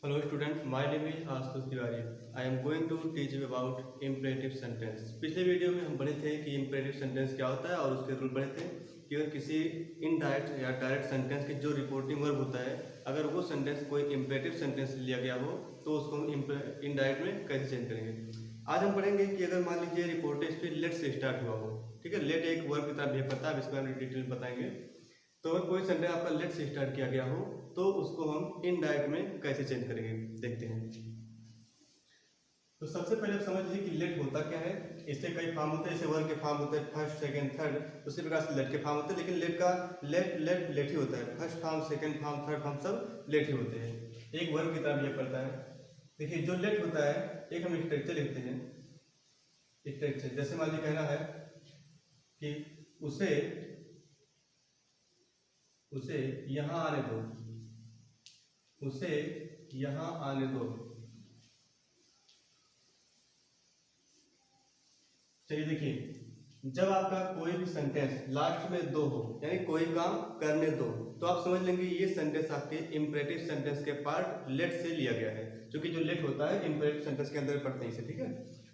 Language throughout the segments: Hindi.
Hello student, my name is Ashutosh Tiwari. I am going to teach you about imperative sentence. पिछले वीडियो में हम पढ़े थे कि imperative sentence क्या होता है और उसके रूल पढ़े थे कि अगर किसी इनडायरेक्ट या डायरेक्ट सेंटेंस के जो रिपोर्टिंग वर्ब होता है, अगर वो सेंटेंस कोई imperative सेंटेंस लिया गया हो तो उसको हम इनडायरेक्ट में कैसे चेंज करेंगे। आज हम पढ़ेंगे कि अगर मान लीजिए रिपोर्टिंग स्पीच लेट से स्टार्ट हुआ हो, ठीक है। लेट एक वर्ब की तरह बिहेव करता है, अब इसको हम डिटेल में बताएंगे। तो अगर कोई सेंटेंस आपका लेट से स्टार्ट किया गया हो तो उसको हम इनडायरेक्ट में कैसे चेंज करेंगे, देखते हैं। तो सबसे पहले आप समझ लीजिए कि लेट होता क्या है। इसके कई फॉर्म होते हैं, जैसे वर्ब के फॉर्म होते हैं फर्स्ट, सेकंड, थर्ड। उसी प्रकार से लेट के फॉर्म होते हैं, लेकिन लेट का लेट ही होता है। First form, second form, third form सब लेट ही होते हैं, एक वर्ब की तरह बिहेव करता है। देखिए जो लेट होता है, एक हम स्ट्रक्चर लिखते हैं। स्ट्रक्चर जैसे मान लीजिए कहना है कि उसे यहाँ आने दो, उसे यहाँ आने दो। चलिए देखिए, जब आपका कोई भी सेंटेंस लास्ट में दो हो, यानी कोई काम करने दो, तो आप समझ लेंगे ये सेंटेंस आपके इंपरेटिव सेंटेंस के पार्ट लेट से लिया गया है, क्योंकि जो लेट होता है इंपरेटिव सेंटेंस के अंदर पढ़ते हैं इसे, ठीक है।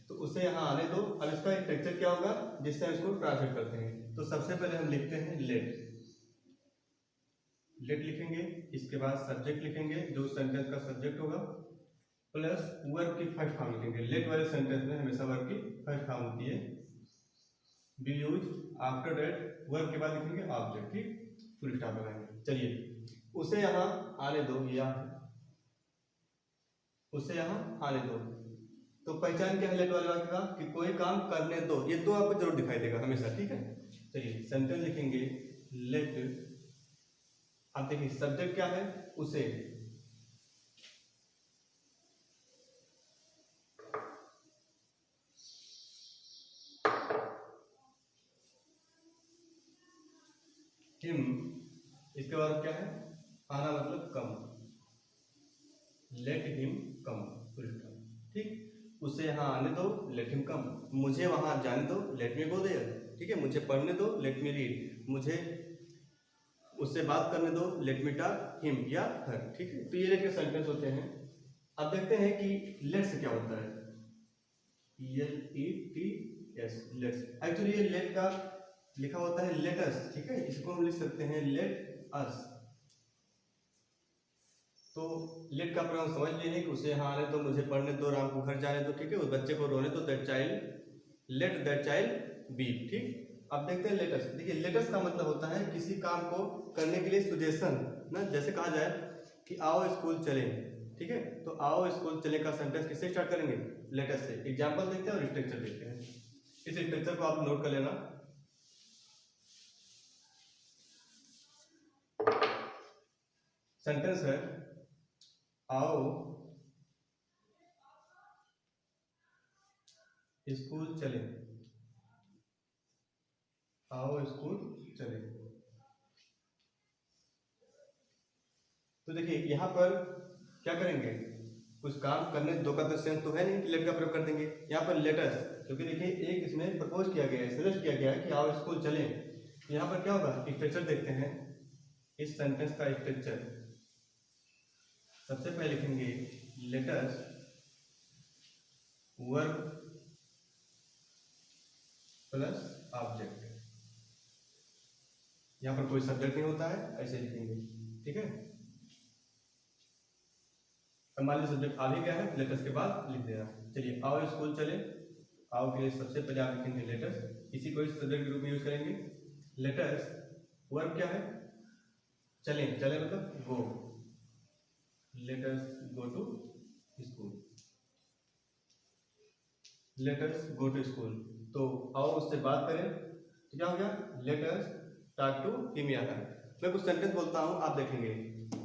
तो उसे यहाँ आने दो। अब इसका स्ट्रक्चर क्या होगा जिससे हम इसको ट्रांसलेट करते हैं। तो सबसे पहले हम लिखते हैं लेट लिखेंगे, इसके बाद सब्जेक्ट लिखेंगे जो सेंटेंस का सब्जेक्ट होगा, प्लस वर्ब की फर्स्ट फॉर्म लिखेंगे। लेट वाले सेंटेंस में हमेशा वर्ब की फर्स्ट फॉर्म होती है, be use after that. Verb के बाद लिखेंगे ऑब्जेक्ट, ठीक, फुल स्टॉप लगाएंगे। चलिए उसे यहाँ आने दो, या उसे यहाँ आने दो। तो पहचान क्या है लेट वाले वाक्य का कि कोई काम करने दो, ये तो आपको जरूर दिखाई देगा हमेशा, ठीक है। चलिए सेंटेंस लिखेंगे लेट। आप देखिए सब्जेक्ट क्या है, उसे। हिम, इसके बाद क्या है, आना मतलब कम, लेट हिम कम, ठीक। उसे यहाँ आने दो, लेट हिम कम। मुझे वहां जाने दो, लेट मी गो देयर, ठीक है। मुझे पढ़ने दो, लेट मी रीड। मुझे उससे बात करने दो, लेट मी टॉक हिम या हर, ठीक है। तो ये लेट के सेंटेंस होते हैं। अब देखते हैं कि लेट से क्या होता है। LETS, let's. एक्चुअली ये लेट का लिखा होता है लेटस, ठीक है। इसको हम लिख सकते हैं लेट अस। तो लेट का प्रयोग समझ लिए हैं कि उसे यहाँ आने दो, मुझे पढ़ने दो, राम को घर जाने दो, ठीक है। उस बच्चे को रोने दो, that child, let that child B, ठीक। अब देखते हैं लेटस। देखिए लेटस का मतलब होता है किसी काम को करने के लिए सुजेशन ना। जैसे कहा जाए कि आओ स्कूल चलें, ठीक है। तो आओ स्कूल चलें का सेंटेंस किससे स्टार्ट करेंगे, लेटस से। एग्जाम्पल देखते हैं और स्ट्रक्चर देखते हैं। इस स्ट्रक्चर को आप नोट कर लेना। सेंटेंस है आओ स्कूल चले, आओ स्कूल चले। तो देखिए यहां पर क्या करेंगे, कुछ काम करने दो का तो सेंस तो है नहीं कि लेट का प्रयोग कर देंगे। यहाँ पर लेटस, क्योंकि देखिए एक इसमें प्रपोज किया गया है, सजेस्ट किया गया है कि आओ स्कूल चले। यहाँ पर क्या होगा, स्ट्रक्चर देखते हैं। इस सेंटेंस का स्ट्रक्चर सबसे पहले लिखेंगे लेटस वर्ब प्लस ऑब्जेक्ट। यहाँ पर कोई सब्जेक्ट नहीं होता है, ऐसे लिखेंगे, ठीक है। मान लीजिए सब्जेक्ट आ भी गया है, लेटस के बाद लिख देना। चलिए आओ स्कूल चले, आओ के लिए सबसे पहले आप लिखेंगे लेटस, इसी को इस सब्जेक्ट के रूप में यूज करेंगे। लेटस वर्ब क्या है, चले, चले मतलब go, let's go to school, let's go to school. तो आओ उससे बात करें, तो क्या हो गया, लेटस टॉक टू हिम या हर। मैं कुछ सेंटेंस बोलता हूं, आप देखेंगे।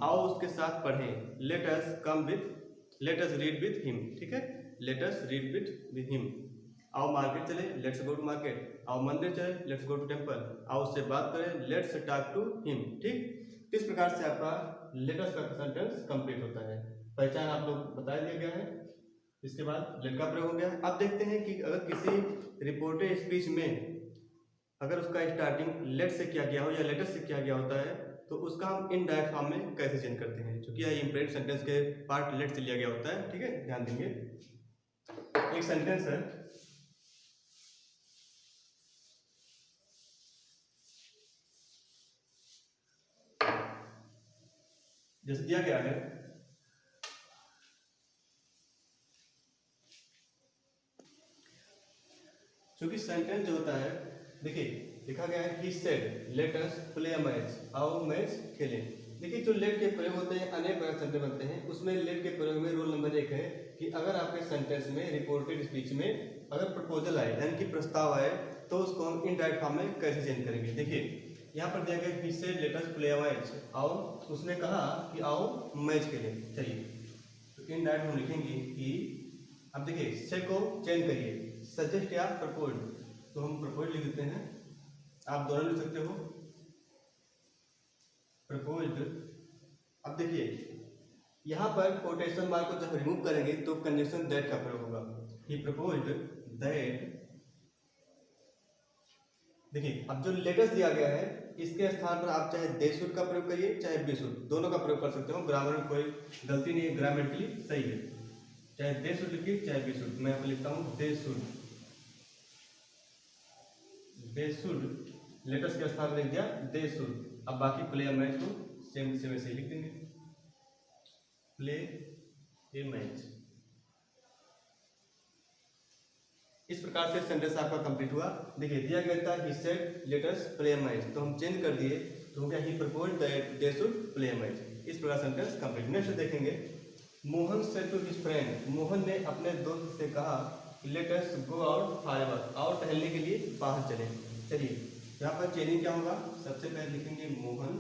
आओ उसके साथ पढ़ें, let's come with, let's read with him, ठीक है। Let's read with him. आओ मार्केट चले, लेट्स गो टू मार्केट। आओ मंदिर चले, लेट्स गो टू टेम्पल। आओ उससे बात करें, लेट्स टॉक टू हिम, ठीक। इस प्रकार से आपका लेटस का सेंटेंस कंप्लीट होता है। पहचान आप लोग बता दिया गया है। इसके बाद लेट का प्रयोग हो गया। अब देखते हैं कि अगर किसी रिपोर्टेड स्पीच में अगर उसका स्टार्टिंग लेट से किया गया हो या लेटर से किया गया होता है तो उसका हम इनडायरेक्ट फॉर्म में कैसे चेंज करते हैं, क्योंकि यह इम्परेटिव सेंटेंस के पार्ट लेट से लिया गया होता है। ठीक है, ध्यान देंगे। एक सेंटेंस है, जैसे दिया गया है, क्योंकि सेंटेंस जो होता है, देखिए लिखा गया है he said let us play a match, आओ मैच खेलें। देखिए जो लेट के प्रयोग होते हैं अनेक प्रकार सेंटेंस बनते हैं, उसमें लेट के प्रयोग में रूल नंबर 1 है कि अगर आपके सेंटेंस में रिपोर्टेड स्पीच में अगर प्रपोजल आए यानी कि प्रस्ताव आए तो उसको हम इनडायरेक्ट फॉर्म में कैसे चेंज करेंगे। देखिए यहाँ पर दिया गया ही said let us play a match, आओ, उसने कहा कि आओ मैच खेलें। चलिए तो इनडायरेक्ट हम लिखेंगे कि, अब देखिए से को चेंज करिए, सजेस्ट या प्रपोज, तो हम प्रपोज लिख देते हैं, आप दोनों लिख सकते हो प्रपोज्ड। अब देखिए यहाँ पर कोटेशन मार्क को जब रिमूव करेंगे तो कंडीशन दैट का प्रयोग होगा। ही प्रपोज्ड दैट, देखिए अब जो लेटेस्ट दिया गया है इसके स्थान पर आप चाहे दे शुड का प्रयोग करिए चाहे बी शुड, दोनों का प्रयोग कर सकते हो, ग्रामर में कोई गलती नहीं है, ग्रामेटिकली सही है। चाहे दे शुड लिखिए चाहे बी शुड, मैं यहाँ पर लिखता हूँ they should, they should latest के स्थान पर लिख दिया दे शुड। अब बाकी प्ले अ मैच को सेम से वैसे लिख देंगे, प्ले ए मैच। इस प्रकार से सेंटेंस आपका कंप्लीट हुआ। देखिए दिया गया था he said let us play a match, तो हम चेंज कर दिए तो हो गया he proposed that they should play a match. इस प्रकार सेंटेंस कंप्लीट। नेक्स्ट देखेंगे, Mohan said to his friend, Mohan ने अपने दोस्त से कहा let us go out for a walk, out टहलने के लिए बाहर चलें। चलिए यहाँ पर चेंजिंग क्या होगा, सबसे पहले लिखेंगे मोहन,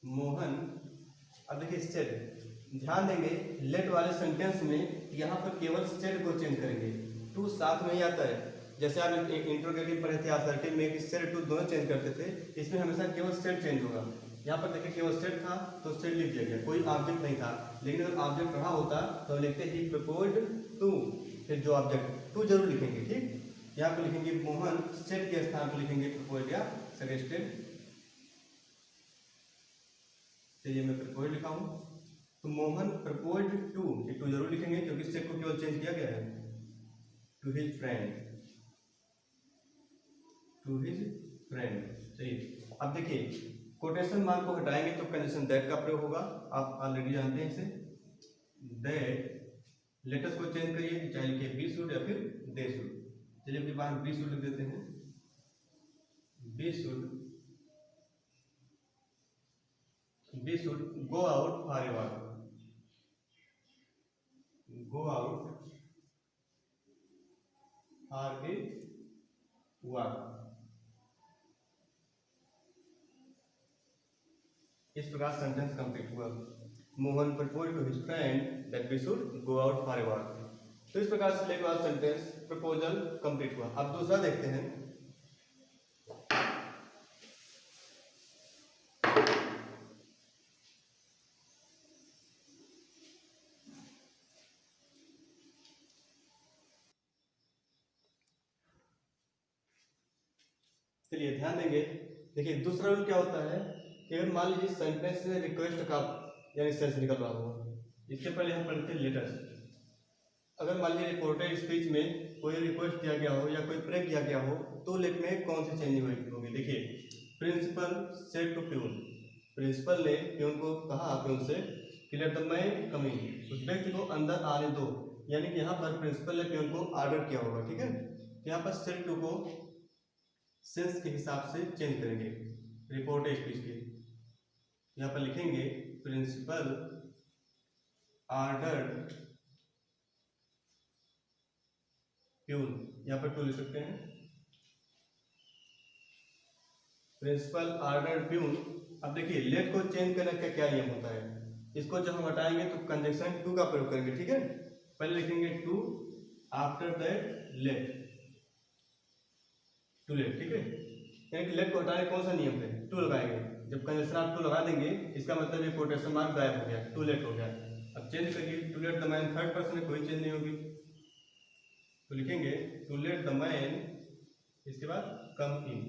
मोहन। अब देखिए सेड, ध्यान देंगे लेट वाले सेंटेंस में यहाँ पर केवल सेड को चेंज करेंगे, टू साथ में ही आता है। जैसे आप इंट्रोगेटिव पढ़े थे असर्टिव में कि सेड टू दोनों चेंज करते थे, इसमें हमेशा केवल सेड चेंज होगा। यहाँ पर देखिए केवल सेड था तो सेड लिख दिया गया, कोई ऑब्जेक्ट नहीं था। लेकिन अगर ऑब्जेक्ट रहा होता तो लिखते ही प्रपोज्ड टू, फिर जो ऑब्जेक्ट टू जरूर लिखेंगे। ठीक, यहाँ पर लिखेंगे मोहन, सेड के स्थान पर लिखेंगे प्रपोज्ड या सजेस्टेड। चलिए मैं प्रपोज्ड लिखा हूँ, तो मोहन प्रपोज्ड टू, ये टू जरूर लिखेंगे क्योंकि सेड को केवल चेंज किया गया है, to his friend, to his friend. चलिए अब देखिए कोटेशन मार्क को हटाएंगे तो कंडीशन दैट का प्रयोग होगा, आप ऑलरेडी जानते हैं इसे। दैट लेटेस्ट को चेंज करिए, चाहे लिखिए बी शुड या फिर दे शुड। चलिए अपने बाहर बी शुड लिख देते हैं, be should, be should go out for a walk, go out for a walk। इस प्रकार सेंटेंस कंप्लीट हुआ। Mohan proposed to his friend that we should go out for a walk. तो इस प्रकार से लेट वाला सेंटेंस प्रपोजल कंप्लीट हुआ। अब दूसरा देखते हैं, चलिए ध्यान देंगे। देखिए दूसरा रूल क्या होता है कि अगर मान लीजिए सेंटेंस से रिक्वेस्ट का यानी सेंस निकल रहा हो, इसके पहले हम पढ़ते हैं लेटर्स। अगर मान लीजिए रिपोर्टेड स्पीच में कोई रिक्वेस्ट दिया गया हो या कोई प्रे किया गया हो तो लेट में कौन सी चेंजिंग होगी। देखिए principal said to peon, principal ने प्यून को कहा, प्यून से कि let the man come in, उस व्यक्ति को अंदर आने दो, यानी कि यहाँ पर प्रिंसिपल ने प्यून को ऑर्डर किया होगा। ठीक है, यहाँ पर सेड टू को सेंस के हिसाब से चेंज करेंगे रिपोर्टेड स्पीच के। यहाँ पर लिखेंगे प्रिंसिपल ऑर्डर्ड प्यून, यहाँ पर टू लिख सकते हैं, प्रिंसिपल ऑर्डर्ड प्यून। अब देखिए लेट को चेंज करने का क्या नियम होता है, इसको जब हम हटाएंगे तो कंजंक्शन टू का प्रयोग करेंगे। ठीक है, पहले लिखेंगे to, after that let, to let. ठीक है, यानी कि लेट को हटाने कौन सा नियम है, टू लगाएंगे। जब कंजंक्शन आप टू लगा देंगे इसका मतलब ये कोटेशन मार्क गायब हो गया, टू लेट हो गया। अब चेंज करिए, to let the man, third person में कोई चेंज नहीं होगी, तो लिखेंगे टू लेट द मैन, इसके बाद कम इन।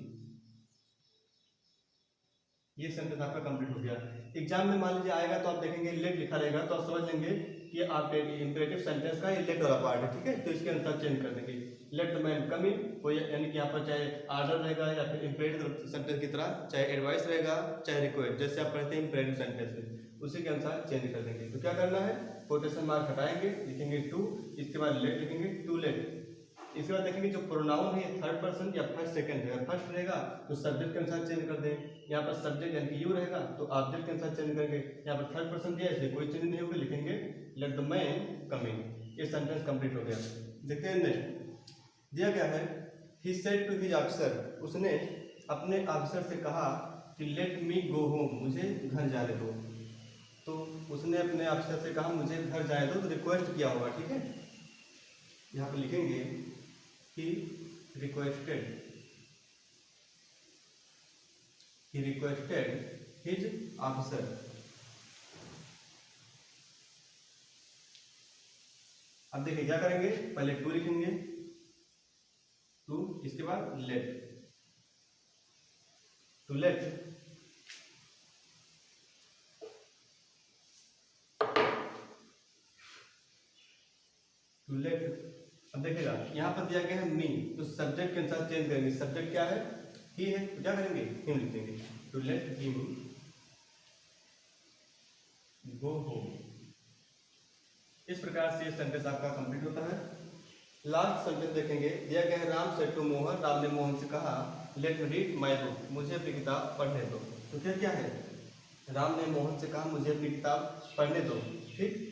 ये सेंटेंस आपका कंप्लीट हो गया। एग्जाम में मान लीजिए आएगा तो आप देखेंगे लेट लिखा रहेगा तो आप समझ लेंगे कि आपके इंपेरेटिव सेंटेंस का ये लेट वाला पार्ट है, ठीक है। तो इसके अनुसार चेंज कर देंगे, लेट द मैन कम इन, कोई यानी कि यहाँ पर चाहे आर्डर रहेगा या फिर इंपेरेटिव सेंटेंस की तरह चाहे एडवाइस रहेगा चाहे रिक्वेस्ट, जैसे आप पढ़ते हैं इंपेरेटिव सेंटेंस में उसी के अनुसार चेंज कर देंगे। तो क्या करना है, कोटेशन मार्क हटाएंगे, लिखेंगे टू, इसके बाद लेट लिखेंगे, टू लेट। इसके बाद देखेंगे जो प्रोनाउन है थर्ड पर्सन या फर्स्ट सेकंड है, फर्स्ट रहेगा तो सब्जेक्ट के अनुसार चेंज कर दें, यहाँ पर सब्जेक्ट यानी कि यू रहेगा तो ऑब्जेक्ट के अनुसार चेंज करेंगे। यहाँ पर थर्ड पर्सन दिया है इसलिए कोई चेंज नहीं होगी, लिखेंगे लेट द मैन कम इन। ये सेंटेंस कंप्लीट हो गया। देखते हैं नेक्स्ट दिया गया है, he said to his officer, उसने अपने ऑफिसर से कहा कि लेट मी गो होम, मुझे घर जाने दो। तो उसने अपने ऑफिसर से कहा मुझे घर जाने दो, तो रिक्वेस्ट किया होगा, ठीक है। यहाँ पर लिखेंगे he requested his officer। अब देखिए क्या करेंगे, पहले टू लिखेंगे, टू, इसके बाद लेट, टू लेट अब देखिएगा यहाँ पर दिया गया है मी, तो सब्जेक्ट के अनुसार चेंज करेंगे। सब्जेक्ट क्या है, ही है, तो क्या करेंगे, हिम लिख देंगे, to let him go home. इस प्रकार से ये सेंटेंस आपका कंप्लीट होता है। लास्ट सेंटेंस देखेंगे, दिया गया है राम सेड टू मोहन, राम ने मोहन से कहा let me read my book, मुझे अपनी किताब पढ़ने दो। तो फिर क्या है, राम ने मोहन से कहा मुझे अपनी किताब पढ़ने दो, ठीक।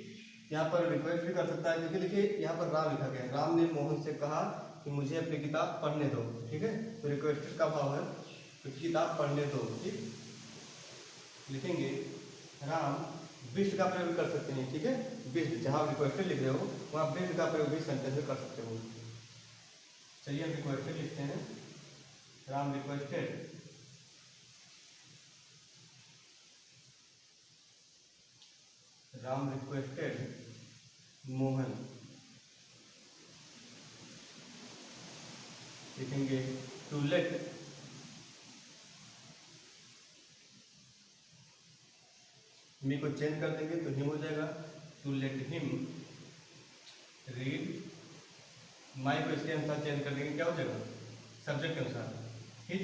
यहाँ पर रिक्वेस्ट भी कर सकता है क्योंकि देखिए यहाँ पर राम लिखा गया है, राम ने मोहन से कहा कि मुझे अपनी किताब पढ़ने दो, ठीक है। तो रिक्वेस्ट का भाव है तो किताब पढ़ने दो, ठीक। लिखेंगे राम, विश का प्रयोग कर सकते हैं, ठीक है। विश, जहाँ रिक्वेस्टेड लिख रहे हो वहाँ विश का प्रयोग भी सेंटेंस में कर सकते हो। चलिए हम रिक्वेस्टेड लिखते हैं, राम रिक्वेस्टेड राम रिक्वेस्टेड मोहन, लिखेंगे टू लेट मी को चेंज कर देंगे तो हिम हो जाएगा, टू लेट हिम रीड, माई को इसके अनुसार चेंज कर देंगे, क्या हो जाएगा, सब्जेक्ट के अनुसार, हिज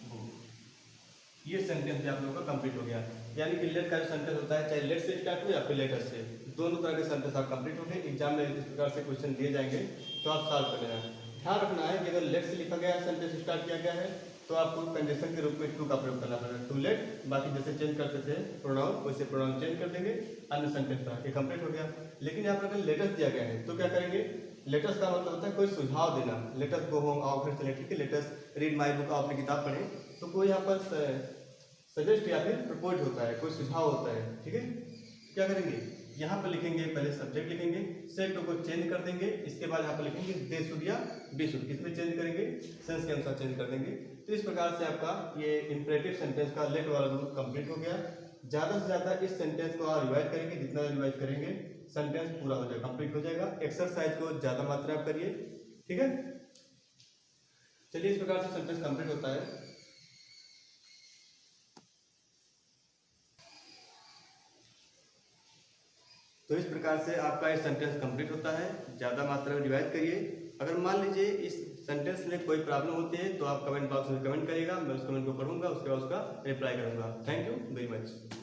बुक। ये सेंटेंस भी आप लोगों का कंप्लीट हो गया। यानी कि लेट का जो सेंटेंस होता है चाहे लेट से स्टार्ट हो या फिर लेटर से, दोनों तरह के सेंटेंस आप कंप्लीट हो गए। एग्जाम में इस प्रकार से क्वेश्चन दिए जाएंगे तो आप सॉल्व कर लेना। ध्यान रखना है कि अगर लेट से लिखा गया है, सेंटेंस स्टार्ट किया गया है तो आपको कंडीशन के रूप में टू का प्रयोग करना पड़ेगा, टू लेट। बाकी जैसे चेंज करते थे प्रोनाउन वैसे प्रोनाउन चेंज कर देंगे, अन्य सेंटेंस का ये कंप्लीट हो गया। लेकिन यहाँ पर अगर लेटेस्ट दिया गया है तो क्या करेंगे, लेटेस्ट का मतलब होता है कोई सुझाव देना, लेटेस्ट गो होम, आओ घर चले, ठीक है। लेटेस्ट रीड माई बुक, आओ अपनी किताब पढ़ें, तो कोई यहाँ पर सजेस्ट या फिर प्रपोज होता है, कोई सुझाव होता है, ठीक है। क्या करेंगे, यहाँ पर लिखेंगे पहले सब्जेक्ट लिखेंगे, सेड टू को चेंज कर देंगे, इसके बाद यहाँ पर लिखेंगे दे शुड या बी शुड, इसमें चेंज करेंगे, सेंस के अनुसार चेंज कर देंगे। तो इस प्रकार से आपका ये इंपरेटिव सेंटेंस का लेट वाला रूल कंप्लीट हो गया। ज़्यादा से ज़्यादा इस सेंटेंस को आप रिवाइज करेंगे, जितना रिवाइज करेंगे सेंटेंस पूरा हो जाएगा, कंप्लीट हो जाएगा। एक्सरसाइज को ज़्यादा मात्रा में करिए, ठीक है। चलिए इस प्रकार से सेंटेंस कंप्लीट होता है। तो इस प्रकार से आपका ये सेंटेंस कंप्लीट होता है। ज़्यादा मात्रा में रिवाइज करिए। अगर मान लीजिए इस सेंटेंस में कोई प्रॉब्लम होती है तो आप कमेंट बॉक्स में कमेंट करिएगा, मैं उस कमेंट को पढ़ूंगा, उसके बाद उसका रिप्लाई करूंगा। Thank you very much.